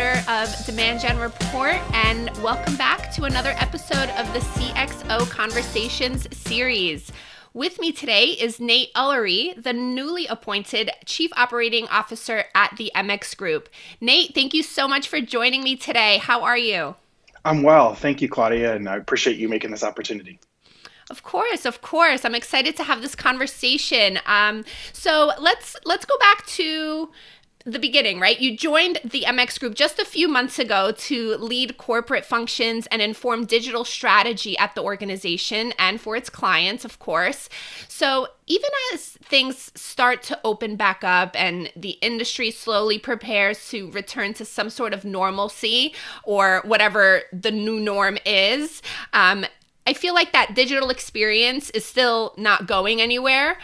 editor of Demand Gen Report, and welcome back to another episode of the CXO Conversations series. With me today is Nate Ulery, the newly appointed Chief Operating Officer at the MX Group. Nate, thank you so much for joining me today. How are you? I'm well. Thank you, Klaudia, and I appreciate you making this opportunity. Of course. I'm excited to have this conversation. So let's go back to the beginning, right? You joined the MX Group just a few months ago to lead corporate functions and inform digital strategy at the organization and for its clients, of course. So even as things start to open back up and the industry slowly prepares to return to some sort of normalcy or whatever the new norm is, I feel like that digital experience is still not going anywhere.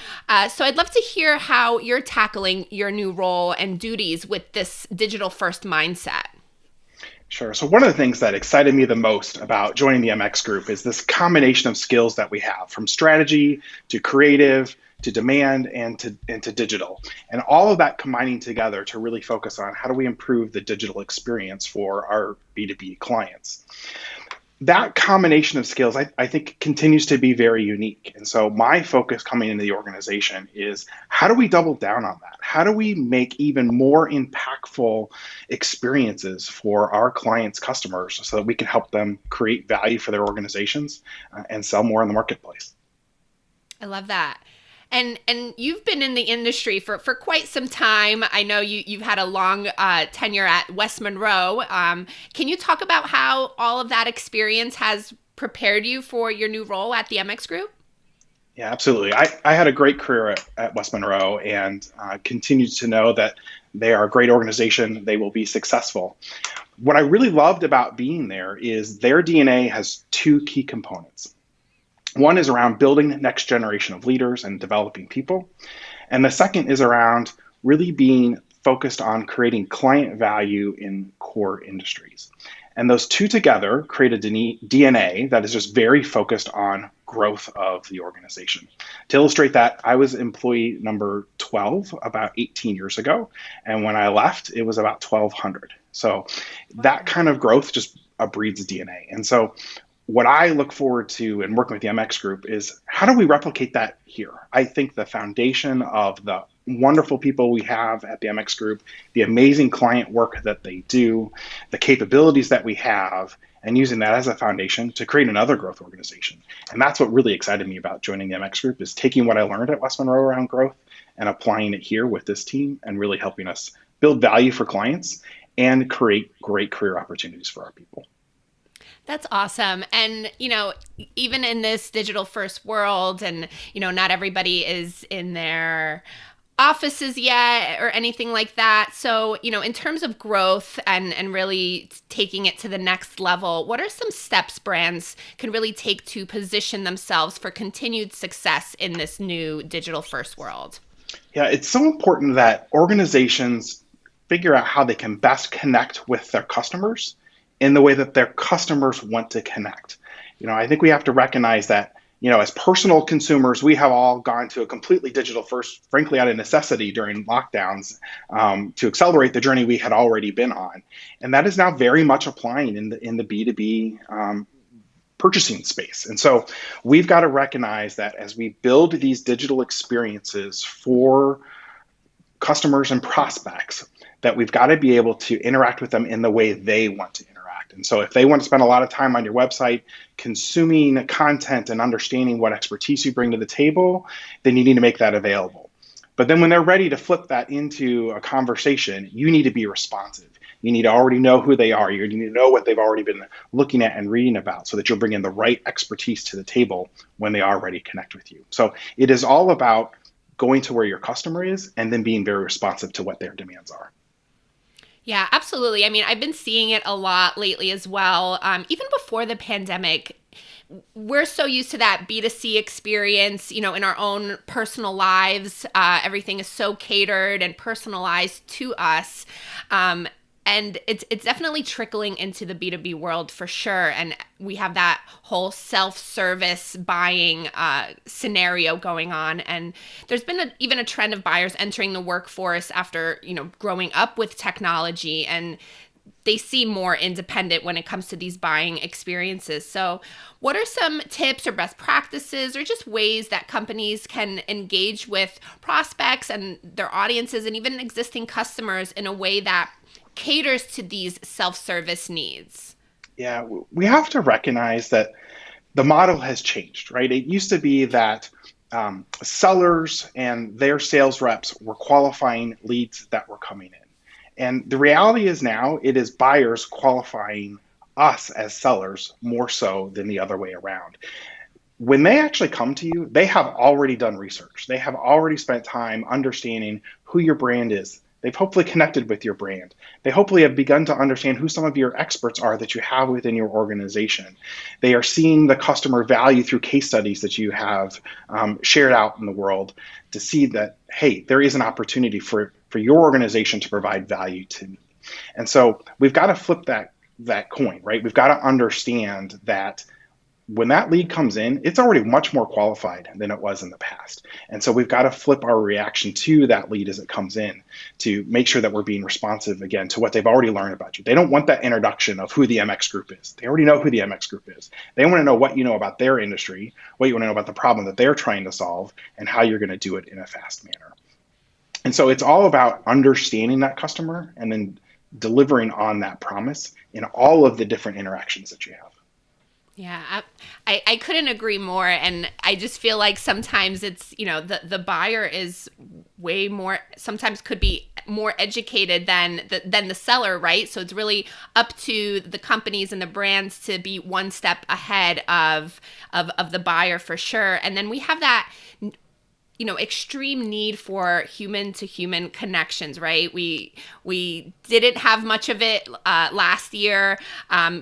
So I'd love to hear how you're tackling your new role and duties with this digital first mindset. Sure. So one of the things that excited me the most about joining the MX Group is this combination of skills that we have, from strategy to creative to demand and to digital. And all of that combining together to really focus on how do we improve the digital experience for our B2B clients. That combination of skills, I think, continues to be very unique. And so my focus coming into the organization is how do we double down on that? How do we make even more impactful experiences for our clients' customers so that we can help them create value for their organizations and sell more in the marketplace? I love that. And you've been in the industry for quite some time. I know you've had a long tenure at West Monroe. Can you talk about how all of that experience has prepared you for your new role at the MX Group? Yeah, absolutely. I had a great career at West Monroe and continue to know that they are a great organization. They will be successful. What I really loved about being there is their DNA has two key components. One is around building the next generation of leaders and developing people. And the second is around really being focused on creating client value in core industries. And those two together create a DNA that is just very focused on growth of the organization. To illustrate that, I was employee number 12 about 18 years ago. And when I left, it was about 1,200. So that kind of growth just breeds DNA. And so what I look forward to in working with the MX Group is how do we replicate that here? I think the foundation of the wonderful people we have at the MX Group, the amazing client work that they do, the capabilities that we have, and using that as a foundation to create another growth organization. And that's what really excited me about joining the MX Group, is taking what I learned at West Monroe around growth and applying it here with this team and really helping us build value for clients and create great career opportunities for our people. That's awesome. And, even in this digital first world and, not everybody is in their offices yet or anything like that. So, in terms of growth and really taking it to the next level, what are some steps brands can really take to position themselves for continued success in this new digital first world? Yeah, it's so important that organizations figure out how they can best connect with their customers in the way that their customers want to connect. I think we have to recognize that, as personal consumers, we have all gone to a completely digital first, frankly, out of necessity during lockdowns to accelerate the journey we had already been on. And that is now very much applying in the B2B purchasing space. And so we've got to recognize that as we build these digital experiences for customers and prospects, that we've got to be able to interact with them in the way they want to interact. And so if they want to spend a lot of time on your website consuming content and understanding what expertise you bring to the table, then you need to make that available. But then when they're ready to flip that into a conversation, you need to be responsive. You need to already know who they are. You need to know what they've already been looking at and reading about so that you'll bring in the right expertise to the table when they are ready to connect with you. So it is all about going to where your customer is and then being very responsive to what their demands are. Yeah, absolutely. I mean, I've been seeing it a lot lately as well. Even before the pandemic, we're so used to that B2C experience, in our own personal lives. Everything is so catered and personalized to us. And it's definitely trickling into the B2B world for sure. And we have that whole self-service buying scenario going on. And there's been even a trend of buyers entering the workforce after, growing up with technology. And they seem more independent when it comes to these buying experiences. So, what are some tips or best practices or just ways that companies can engage with prospects and their audiences and even existing customers in a way that caters to these self-service needs? Yeah, we have to recognize that the model has changed, right? It used to be that sellers and their sales reps were qualifying leads that were coming in. And the reality is now it is buyers qualifying us as sellers more so than the other way around. When they actually come to you, they have already done research. They have already spent time understanding who your brand is. They've hopefully connected with your brand. They hopefully have begun to understand who some of your experts are that you have within your organization. They are seeing the customer value through case studies that you have shared out in the world to see that, hey, there is an opportunity for your organization to provide value to me. And so we've got to flip that coin, right? We've got to understand that when that lead comes in, it's already much more qualified than it was in the past. And so we've got to flip our reaction to that lead as it comes in to make sure that we're being responsive again to what they've already learned about you. They don't want that introduction of who the MX group is. They already know who the MX group is. They want to know what you know about their industry, what you want to know about the problem that they're trying to solve, and how you're going to do it in a fast manner. And so it's all about understanding that customer and then delivering on that promise in all of the different interactions that you have. Yeah, I couldn't agree more. And I just feel like sometimes it's, the buyer is way more, sometimes could be more educated than the seller, right? So it's really up to the companies and the brands to be one step ahead of the buyer for sure. And then we have that extreme need for human to human connections, right? We didn't have much of it last year.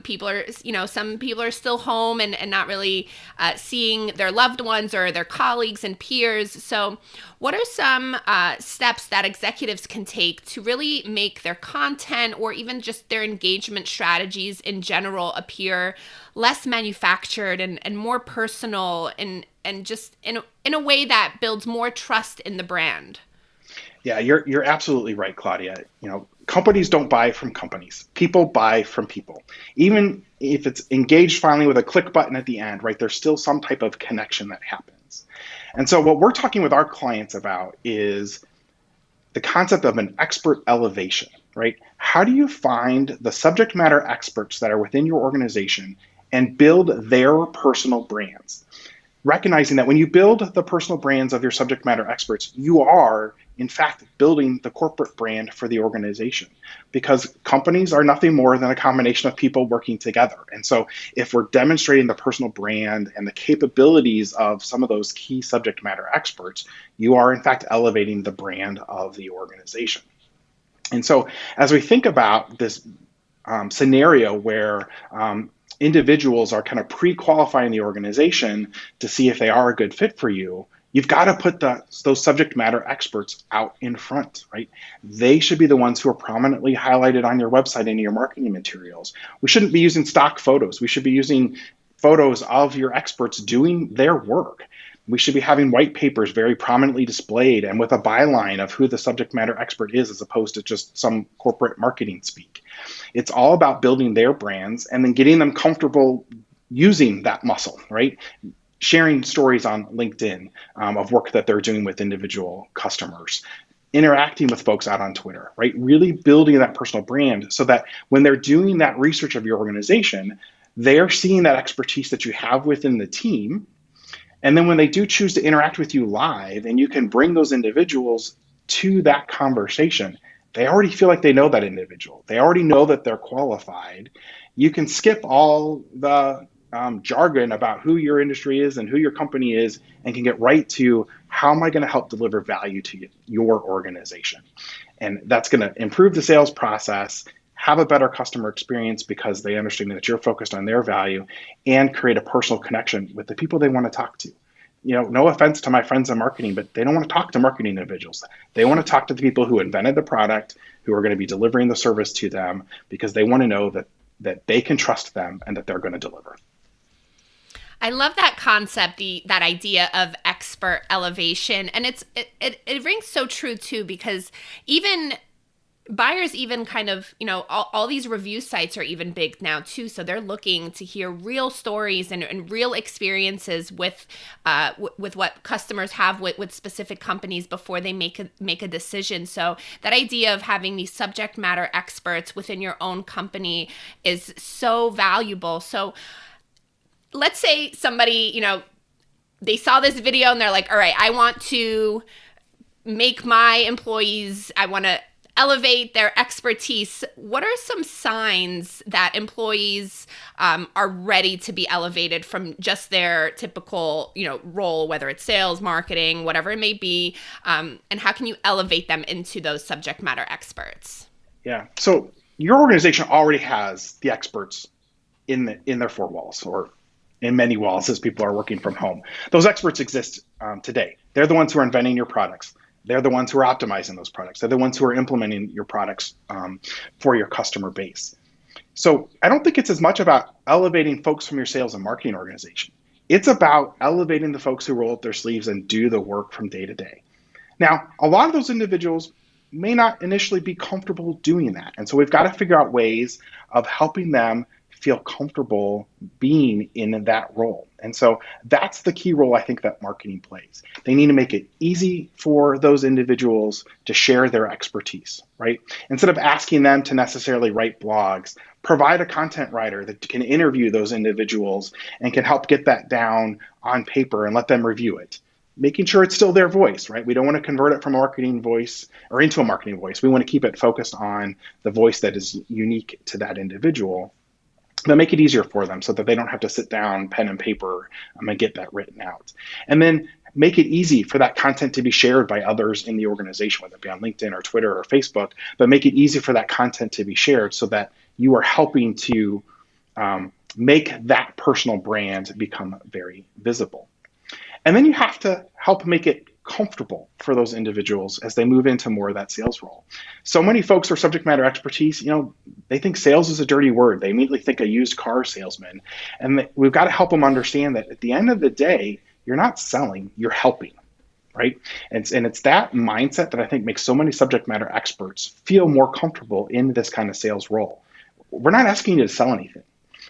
People are, some people are still home and not really seeing their loved ones or their colleagues and peers. So what are some steps that executives can take to really make their content or even just their engagement strategies in general appear less manufactured and more personal and just in a way that builds more trust in the brand? Yeah, you're absolutely right, Klaudia. Companies don't buy from companies. People buy from people. Even if it's engaged finally with a click button at the end, right? There's still some type of connection that happens. And so what we're talking with our clients about is the concept of an expert elevation, right? How do you find the subject matter experts that are within your organization and build their personal brands? Recognizing that when you build the personal brands of your subject matter experts, you are, in fact, building the corporate brand for the organization, because companies are nothing more than a combination of people working together. And so if we're demonstrating the personal brand and the capabilities of some of those key subject matter experts, you are, in fact, elevating the brand of the organization. And so as we think about this scenario where individuals are kind of pre-qualifying the organization to see if they are a good fit for you, you've got to put those subject matter experts out in front, right? They should be the ones who are prominently highlighted on your website and in your marketing materials. We shouldn't be using stock photos. We should be using photos of your experts doing their work. We should be having white papers very prominently displayed and with a byline of who the subject matter expert is, as opposed to just some corporate marketing speak. It's all about building their brands and then getting them comfortable using that muscle, right? Sharing stories on LinkedIn of work that they're doing with individual customers, interacting with folks out on Twitter, right? Really building that personal brand so that when they're doing that research of your organization, they're seeing that expertise that you have within the team. And then when they do choose to interact with you live and you can bring those individuals to that conversation, they already feel like they know that individual. They already know that they're qualified. You can skip all the jargon about who your industry is and who your company is and can get right to how am I going to help deliver value to your organization. And that's going to improve the sales process, have a better customer experience because they understand that you're focused on their value, and create a personal connection with the people they want to talk to. No offense to my friends in marketing, but they don't want to talk to marketing individuals. They want to talk to the people who invented the product, who are going to be delivering the service to them, because they want to know that they can trust them and that they're going to deliver. I love that concept, that idea of expert elevation. And it rings so true too, because even buyers even kind of, all these review sites are even big now too. So they're looking to hear real stories and real experiences with what customers have with specific companies before they make a decision. So that idea of having these subject matter experts within your own company is so valuable. So let's say somebody, they saw this video and they're like, all right, I want to make my employees, I want to elevate their expertise. What are some signs that employees are ready to be elevated from just their typical, role, whether it's sales, marketing, whatever it may be, and how can you elevate them into those subject matter experts? Yeah. So your organization already has the experts in their four walls, or in many walls as people are working from home. Those experts exist today. They're the ones who are inventing your products. They're the ones who are optimizing those products. They're the ones who are implementing your products for your customer base. So I don't think it's as much about elevating folks from your sales and marketing organization. It's about elevating the folks who roll up their sleeves and do the work from day to day. Now, a lot of those individuals may not initially be comfortable doing that. And so we've got to figure out ways of helping them feel comfortable being in that role. And so that's the key role I think that marketing plays. They need to make it easy for those individuals to share their expertise, right? Instead of asking them to necessarily write blogs, provide a content writer that can interview those individuals and can help get that down on paper and let them review it. Making sure it's still their voice, right? We don't want to convert it from a marketing voice or into a marketing voice. We want to keep it focused on the voice that is unique to that individual. But make it easier for them so that they don't have to sit down, pen and paper, and get that written out. And then make it easy for that content to be shared by others in the organization, whether it be on LinkedIn or Twitter or Facebook, but make it easy for that content to be shared so that you are helping to make that personal brand become very visible. And then you have to help make it comfortable for those individuals as they move into more of that sales role. So many folks are subject matter expertise, they think sales is a dirty word. They immediately think a used car salesman. And we've got to help them understand that at the end of the day, you're not selling, you're helping, right? And it's that mindset that I think makes so many subject matter experts feel more comfortable in this kind of sales role. We're not asking you to sell anything.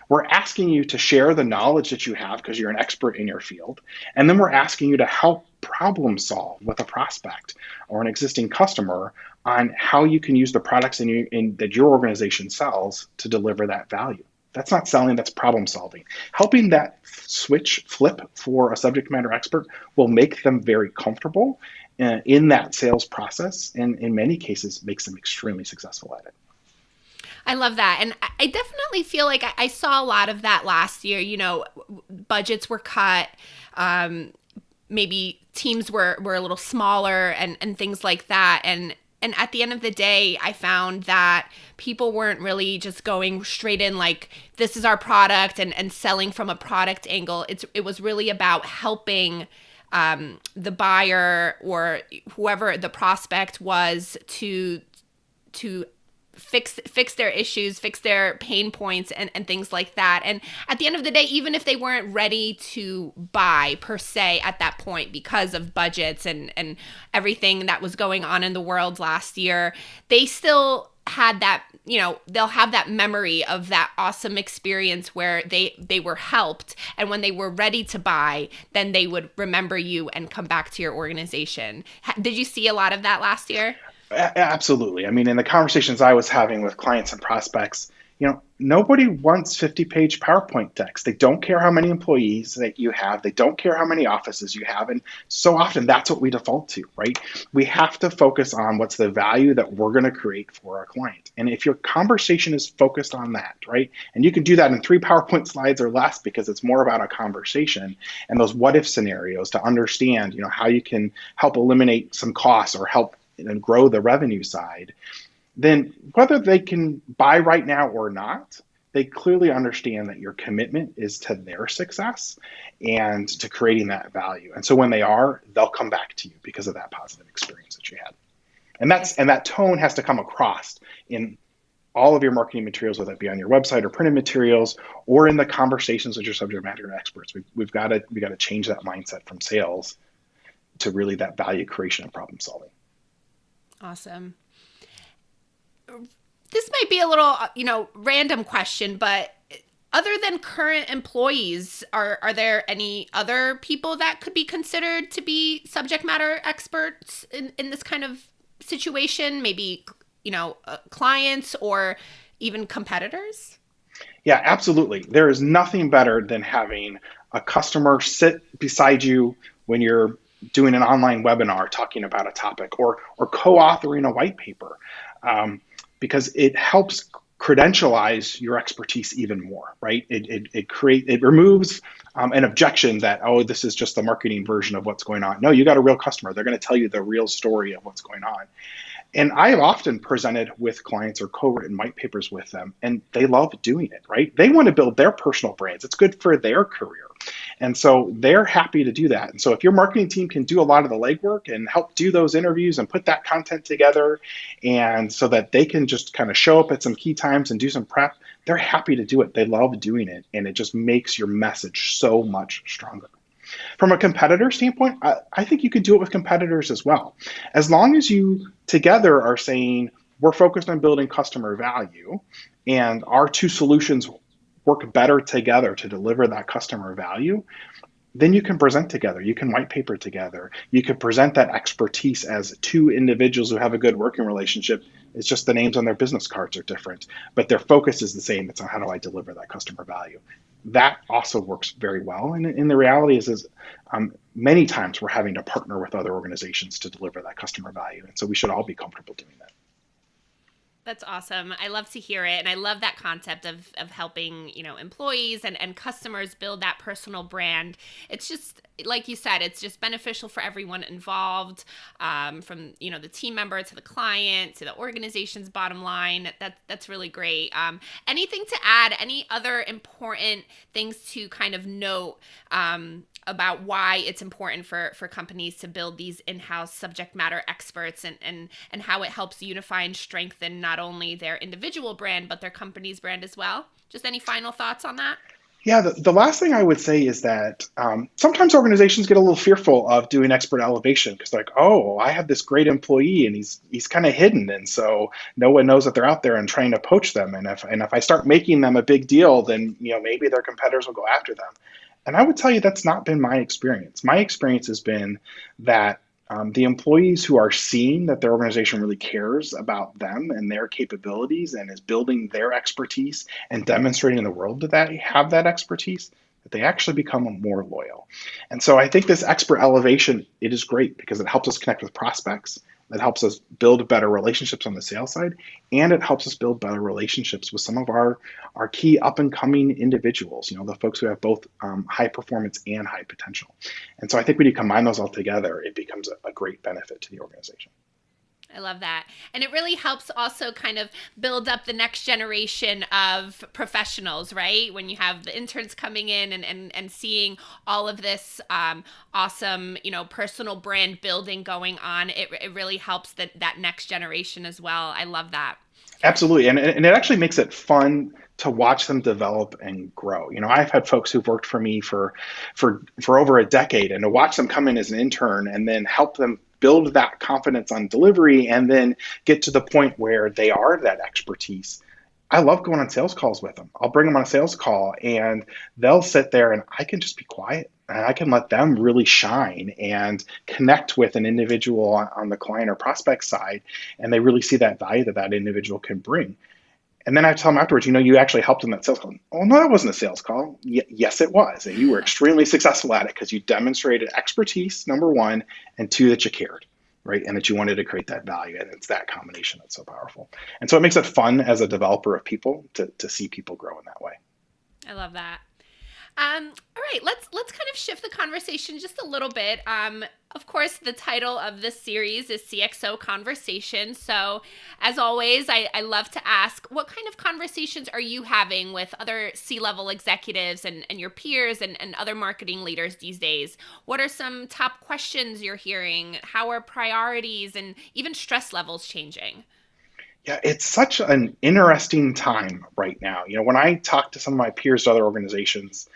We're asking you to share the knowledge that you have because you're an expert in your field. And then we're asking you to help problem solve with a prospect or an existing customer on how you can use the products that your organization sells to deliver that value. That's not selling, that's problem solving. Helping that flip for a subject matter expert will make them very comfortable in that sales process, and in many cases makes them extremely successful at it. I love that. And I definitely feel like I saw a lot of that last year. Budgets were cut. Maybe teams were a little smaller and things like that. And at the end of the day, I found that people weren't really just going straight in like, this is our product and selling from a product angle. It was really about helping the buyer or whoever the prospect was to fix their issues, fix their pain points and things like that. And at the end of the day, even if they weren't ready to buy per se at that point because of budgets and everything that was going on in the world last year, they still had that, they'll have that memory of that awesome experience where they were helped. And when they were ready to buy, then they would remember you and come back to your organization. Did you see a lot of that last year? Absolutely. I mean, in the conversations I was having with clients and prospects, nobody wants 50-page PowerPoint decks. They don't care how many employees that you have. They don't care how many offices you have. And so often that's what we default to, right? We have to focus on what's the value that we're going to create for our client. And if your conversation is focused on that, right? And you can do that in 3 PowerPoint slides or less because it's more about a conversation and those what if scenarios to understand, how you can help eliminate some costs or help and grow the revenue side, then whether they can buy right now or not, they clearly understand that your commitment is to their success and to creating that value. And so when they are, they'll come back to you because of that positive experience that you had. And that tone has to come across in all of your marketing materials, whether it be on your website or printed materials or in the conversations with your subject matter experts. We've got to change that mindset from sales to really that value creation and problem solving. Awesome. this might be a little, random question, but other than current employees, are there any other people that could be considered to be subject matter experts in this kind of situation? Maybe, clients or even competitors? Yeah, absolutely. There is nothing better than having a customer sit beside you when you're doing an online webinar talking about a topic, or co-authoring a white paper, because it helps credentialize your expertise even more, right? It removes an objection that, oh, this is just the marketing version of what's going on. No, you got a real customer. They're going to tell you the real story of what's going on. And I have often presented with clients or co-written white papers with them, and they love doing it, right? They want to build their personal brands. It's good for their career. And so they're happy to do that. And so if your marketing team can do a lot of the legwork and help do those interviews and put that content together, and so that they can just kind of show up at some key times and do some prep, they're happy to do it. They love doing it. And it just makes your message so much stronger. From a competitor standpoint, I think you can do it with competitors as well. As long as you together are saying, we're focused on building customer value, and our two solutions work better together to deliver that customer value, then you can present together. You can white paper together. You can present that expertise as two individuals who have a good working relationship. It's just the names on their business cards are different, but their focus is the same. It's on how do I deliver that customer value. That also works very well. And the reality is many times we're having to partner with other organizations to deliver that customer value. And so we should all be comfortable doing that. That's awesome. I love to hear it. And I love that concept of helping, employees and customers build that personal brand. It's just, like you said, it's just beneficial for everyone involved, from, the team member to the client to the organization's bottom line. That's really great. Anything to add? Any other important things to kind of note, about why it's important for companies to build these in-house subject matter experts, and how it helps unify and strengthen not only their individual brand, but their company's brand as well? Just any final thoughts on that? Yeah, the last thing I would say is that sometimes organizations get a little fearful of doing expert elevation because they're like, oh, I have this great employee and he's kind of hidden, and so no one knows that they're out there and trying to poach them. And if I start making them a big deal, then maybe their competitors will go after them. And I would tell you that's not been my experience. My experience has been that the employees who are seeing that their organization really cares about them and their capabilities and is building their expertise and demonstrating in the world that they have that expertise, that they actually become more loyal. And so I think this expert elevation, it is great because it helps us connect with prospects. It helps us build better relationships on the sales side, and it helps us build better relationships with some of our key up and coming individuals, the folks who have both high performance and high potential. And so I think when you combine those all together, it becomes a great benefit to the organization. I love that. And it really helps also kind of build up the next generation of professionals, right? When you have the interns coming in and seeing all of this awesome, personal brand building going on, it really helps that next generation as well. I love that. Absolutely. And it actually makes it fun to watch them develop and grow. I've had folks who've worked for me for over a decade, and to watch them come in as an intern and then help them build that confidence on delivery and then get to the point where they are that expertise. I love going on sales calls with them. I'll bring them on a sales call and they'll sit there and I can just be quiet and I can let them really shine and connect with an individual on the client or prospect side. And they really see that value that individual can bring. And then I tell them afterwards, you actually helped in that sales call. Oh, no, that wasn't a sales call. Yes, it was. And you were extremely successful at it because you demonstrated expertise, number one, and two, that you cared, right? And that you wanted to create that value. And it's that combination that's so powerful. And so it makes it fun as a developer of people to see people grow in that way. I love that. All right, let's kind of shift the conversation just a little bit. Of course, the title of this series is CXO Conversations. So as always, I love to ask, what kind of conversations are you having with other C-level executives and your peers and other marketing leaders these days? What are some top questions you're hearing? How are priorities and even stress levels changing? Yeah, it's such an interesting time right now. When I talk to some of my peers to other organizations,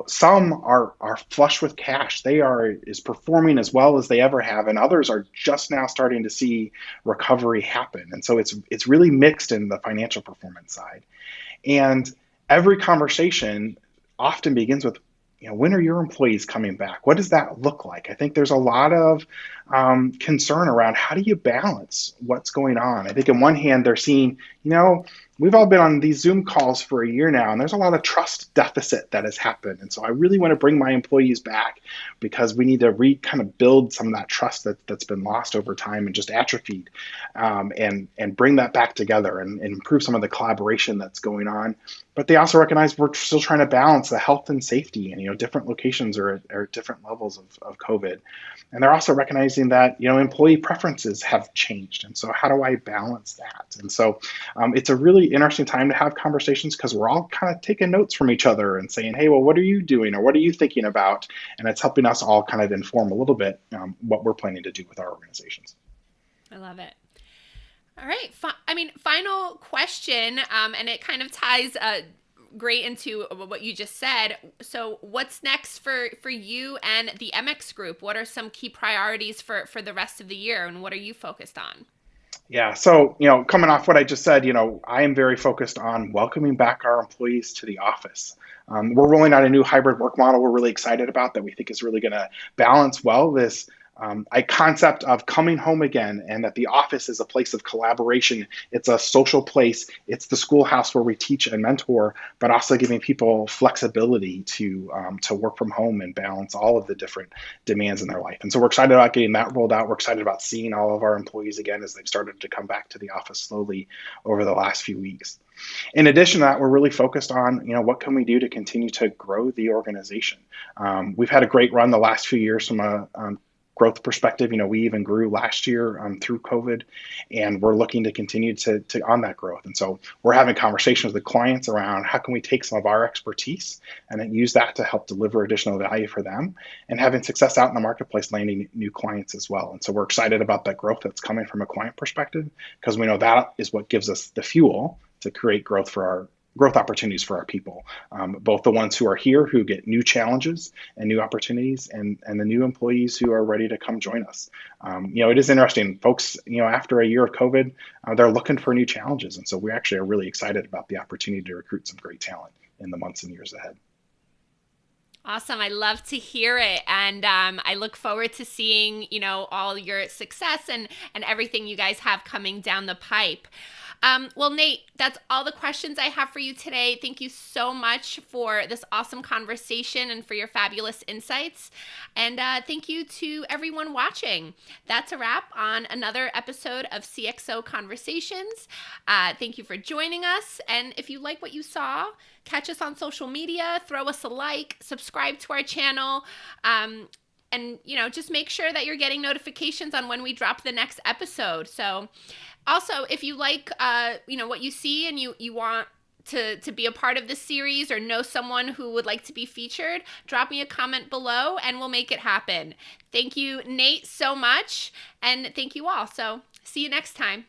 Some are flush with cash. They are is performing as well as they ever have, and others are just now starting to see recovery happen. And so it's really mixed in the financial performance side. And every conversation often begins with, when are your employees coming back? What does that look like? I think there's a lot of concern around how do you balance what's going on. I think on one hand, they're seeing, we've all been on these Zoom calls for a year now, and there's a lot of trust deficit that has happened. And so I really want to bring my employees back because we need to kind of build some of that trust that's been lost over time and just atrophied, and bring that back together and improve some of the collaboration that's going on. But they also recognize we're still trying to balance the health and safety, and different locations are at different levels of COVID. And they're also recognizing that employee preferences have changed, and so how do I balance that? And so it's a really interesting time to have conversations because we're all kind of taking notes from each other and saying, hey, well, what are you doing, or what are you thinking about? And it's helping us all kind of inform a little bit what we're planning to do with our organizations. I love it. All right. Final question, and it kind of ties great into what you just said. So what's next for you and the MX group? What are some key priorities for the rest of the year, and what are you focused on? Yeah. So, coming off what I just said, I am very focused on welcoming back our employees to the office. We're rolling out a new hybrid work model we're really excited about that we think is really going to balance well this a concept of coming home again, and that the office is a place of collaboration. It's a social place. It's the schoolhouse where we teach and mentor, but also giving people flexibility to work from home and balance all of the different demands in their life. And so we're excited about getting that rolled out. We're excited about seeing all of our employees again as they've started to come back to the office slowly over the last few weeks. In addition to that, we're really focused on, what can we do to continue to grow the organization? We've had a great run the last few years from a growth perspective. We even grew last year through COVID, and we're looking to continue to on that growth. And so we're having conversations with clients around how can we take some of our expertise and then use that to help deliver additional value for them, and having success out in the marketplace, landing new clients as well. And so we're excited about that growth that's coming from a client perspective, because we know that is what gives us the fuel to create growth opportunities for our people, both the ones who are here who get new challenges and new opportunities, and the new employees who are ready to come join us. It is interesting, folks, after a year of COVID, they're looking for new challenges. And so we actually are really excited about the opportunity to recruit some great talent in the months and years ahead. Awesome. I love to hear it. And I look forward to seeing, all your success and everything you guys have coming down the pipe. Well, Nate, that's all the questions I have for you today. Thank you so much for this awesome conversation and for your fabulous insights. And thank you to everyone watching. That's a wrap on another episode of CXO Conversations. Thank you for joining us. And if you like what you saw, catch us on social media, throw us a like, subscribe to our channel. And, just make sure that you're getting notifications on when we drop the next episode. So also, if you like, what you see and you want to be a part of this series or know someone who would like to be featured, drop me a comment below and we'll make it happen. Thank you, Nate, so much. And thank you all. So see you next time.